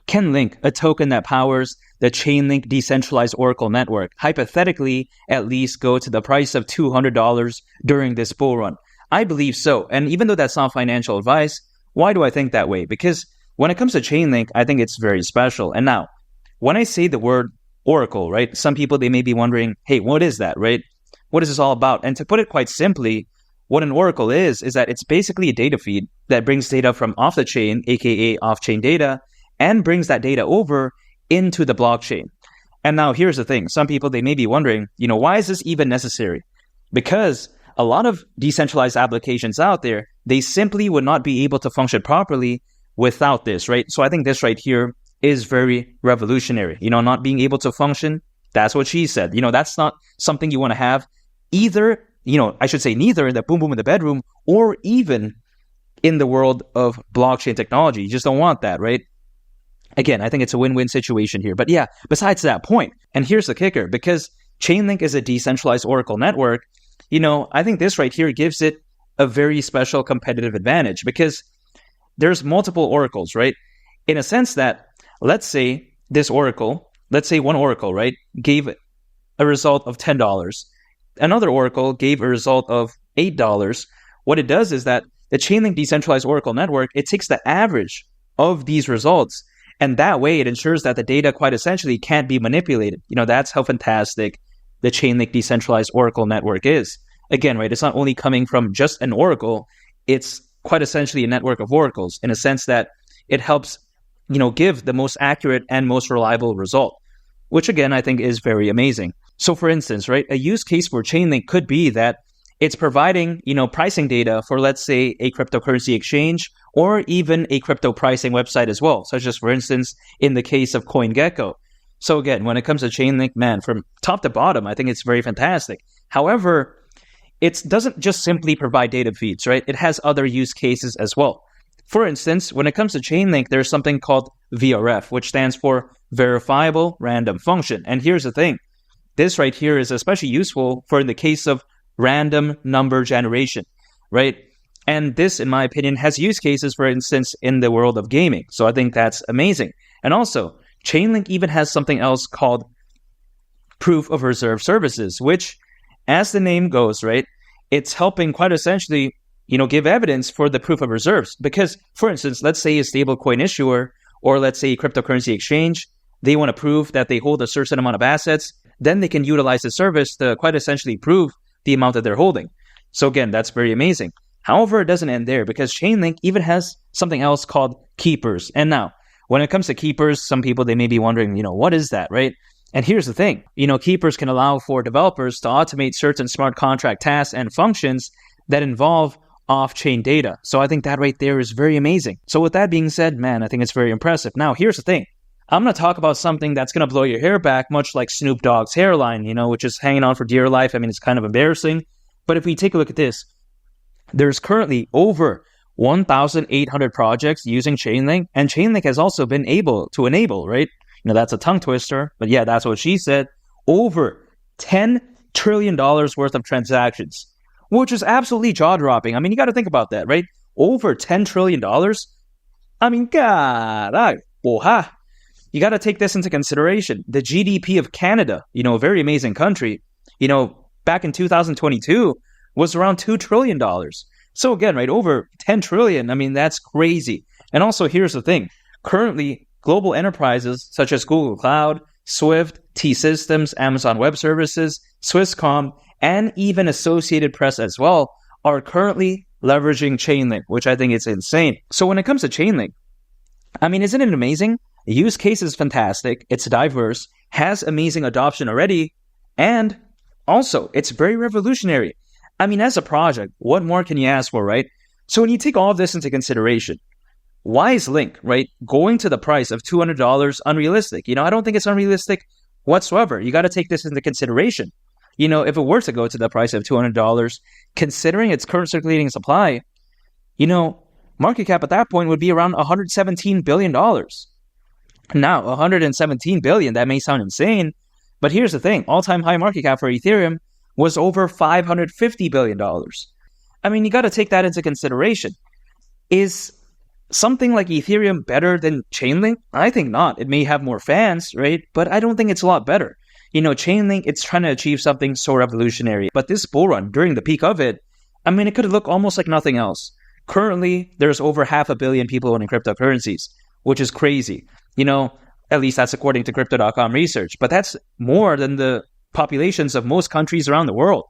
can Link, a token that powers the Chainlink decentralized Oracle network, hypothetically at least go to the price of $200 during this bull run? I believe so. And even though that's not financial advice, why do I think that way? Because when it comes to Chainlink, I think it's very special. And now, when I say the word Oracle, right, some people, they may be wondering, hey, what is that, right? What is this all about? And to put it quite simply, what an Oracle is that it's basically a data feed that brings data from off the chain, aka off-chain data, and brings that data over into the blockchain. And now here's the thing. Some people, they may be wondering, why is this even necessary? Because a lot of decentralized applications out there, they simply would not be able to function properly without this, right? So I think this right here is very revolutionary. Not being able to function, that's what she said. That's not something you want to have either, I should say neither in the boom boom in the bedroom or even in the world of blockchain technology. You just don't want that, right? Again, I think it's a win-win situation here. But yeah, besides that point, and here's the kicker, because Chainlink is a decentralized Oracle network, I think this right here gives it a very special competitive advantage because there's multiple oracles, right? In a sense that, let's say one oracle, right, gave a result of $10. Another oracle gave a result of $8. What it does is that the Chainlink decentralized Oracle network, it takes the average of these results, and that way it ensures that the data quite essentially can't be manipulated. That's how fantastic the Chainlink decentralized Oracle network is. Again, right, it's not only coming from just an oracle, it's quite essentially a network of oracles in a sense that it helps, give the most accurate and most reliable result, which again, I think is very amazing. So for instance, right, a use case for Chainlink could be that it's providing, pricing data for, let's say, a cryptocurrency exchange or even a crypto pricing website as well, such as, for instance, in the case of CoinGecko. So again, when it comes to Chainlink, man, from top to bottom, I think it's very fantastic. However, it doesn't just simply provide data feeds, right? It has other use cases as well. For instance, when it comes to Chainlink, there's something called VRF, which stands for Verifiable Random Function. And here's the thing. This right here is especially useful for in the case of random number generation, right? And this, in my opinion, has use cases, for instance, in the world of gaming. So I think that's amazing. And also, Chainlink even has something else called Proof of Reserve Services, which, as the name goes, right, it's helping quite essentially, give evidence for the proof of reserves. Because, for instance, let's say a stablecoin issuer or let's say a cryptocurrency exchange, they want to prove that they hold a certain amount of assets, then they can utilize the service to quite essentially prove the amount that they're holding. So again, that's very amazing. However, it doesn't end there because Chainlink even has something else called keepers. And now, when it comes to keepers, some people, they may be wondering, what is that, right? And here's the thing, keepers can allow for developers to automate certain smart contract tasks and functions that involve off-chain data. So I think that right there is very amazing. So with that being said, man, I think it's very impressive. Now, here's the thing. I'm going to talk about something that's going to blow your hair back, much like Snoop Dogg's hairline, which is hanging on for dear life. I mean, it's kind of embarrassing. But if we take a look at this, there's currently over 1,800 projects using Chainlink, and Chainlink has also been able to enable, right? That's a tongue twister, but yeah, that's what she said, over $10 trillion worth of transactions, which is absolutely jaw-dropping. I mean, you got to think about that, right? Over $10 trillion? I mean, God, you got to take this into consideration. The GDP of Canada, a very amazing country, back in 2022 was around $2 trillion. So again, right, over 10 trillion. I mean, that's crazy. And also, here's the thing. Currently, global enterprises such as Google Cloud, Swift, T-Systems, Amazon Web Services, Swisscom, and even Associated Press as well are currently leveraging Chainlink, which I think is insane. So when it comes to Chainlink, I mean, isn't it amazing? The use case is fantastic. It's diverse, has amazing adoption already, and also it's very revolutionary. I mean, as a project, what more can you ask for, right? So when you take all of this into consideration, why is Link, right, going to the price of $200 unrealistic? I don't think it's unrealistic whatsoever. You got to take this into consideration. If it were to go to the price of $200, considering its current circulating supply, market cap at that point would be around $117 billion. Now, $117 billion, that may sound insane, but here's the thing. All-time high market cap for Ethereum was over $550 billion. I mean, you got to take that into consideration. Is something like Ethereum better than Chainlink? I think not. It may have more fans, right? But I don't think it's a lot better. Chainlink, it's trying to achieve something so revolutionary. But this bull run, during the peak of it, I mean, it could look almost like nothing else. Currently, there's over 500 million people owning cryptocurrencies, which is crazy. At least that's according to Crypto.com research. But that's more than the populations of most countries around the world.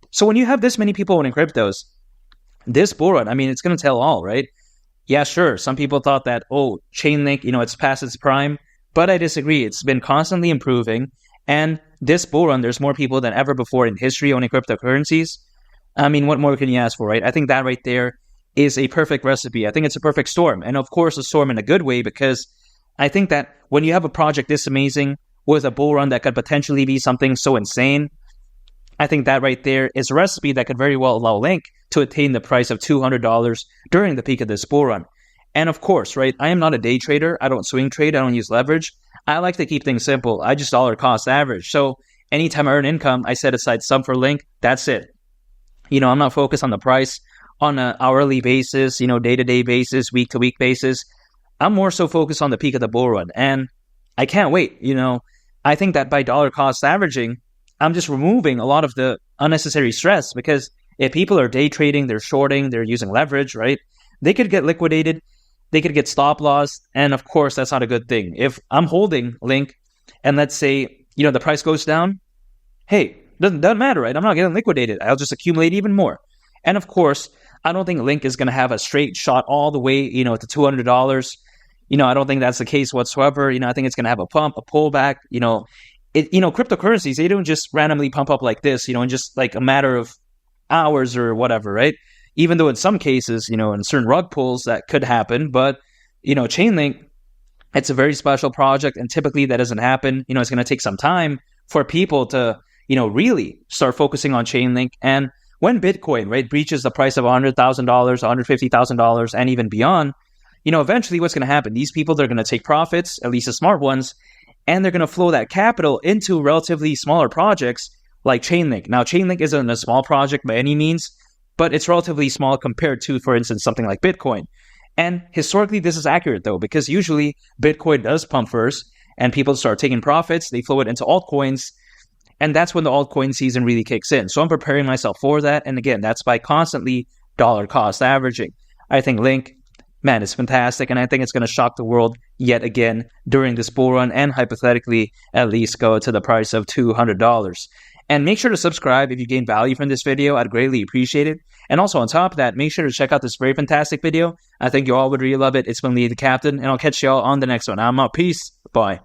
So when you have this many people owning cryptos, this bull run, I mean, it's going to tell all, right? Yeah, sure. Some people thought that, Chainlink, it's past its prime. But I disagree. It's been constantly improving. And this bull run, there's more people than ever before in history owning cryptocurrencies. I mean, what more can you ask for, right? I think that right there is a perfect recipe. I think it's a perfect storm. And of course, a storm in a good way, because I think that when you have a project this amazing with a bull run that could potentially be something so insane, I think that right there is a recipe that could very well allow Link to attain the price of $200 during the peak of this bull run. And of course, right, I am not a day trader. I don't swing trade. I don't use leverage. I like to keep things simple. I just dollar cost average. So anytime I earn income, I set aside some for Link. That's it. I'm not focused on the price on an hourly basis, day-to-day basis, week-to-week basis. I'm more so focused on the peak of the bull run. And I can't wait. I think that by dollar cost averaging, I'm just removing a lot of the unnecessary stress, because if people are day trading, they're shorting, they're using leverage, right? They could get liquidated. They could get stop loss. And of course, that's not a good thing. If I'm holding Link and let's say, the price goes down, hey, doesn't matter, right? I'm not getting liquidated. I'll just accumulate even more. And of course, I don't think Link is going to have a straight shot all the way, to $200. I don't think that's the case whatsoever. I think it's going to have a pump, a pullback. Cryptocurrencies, they don't just randomly pump up like this, in just like a matter of hours or whatever, right? Even though in some cases, in certain rug pulls that could happen, but Chainlink, it's a very special project, and typically that doesn't happen. It's going to take some time for people to really start focusing on Chainlink. And when Bitcoin, right, breaches the price of $100,000, $150,000, and even beyond, eventually what's going to happen? These people, they're going to take profits, at least the smart ones, and they're going to flow that capital into relatively smaller projects like Chainlink. Now, Chainlink isn't a small project by any means, but it's relatively small compared to, for instance, something like Bitcoin. And historically, this is accurate, though, because usually Bitcoin does pump first, and people start taking profits, they flow it into altcoins, and that's when the altcoin season really kicks in. So I'm preparing myself for that. And again, that's by constantly dollar cost averaging. I think Link, man, it's fantastic. And I think it's going to shock the world yet again during this bull run, and hypothetically at least go to the price of $200. And make sure to subscribe if you gain value from this video. I'd greatly appreciate it. And also on top of that, make sure to check out this very fantastic video. I think you all would really love it. It's been Lee the Captain, and I'll catch you all on the next one. I'm out. Peace. Bye.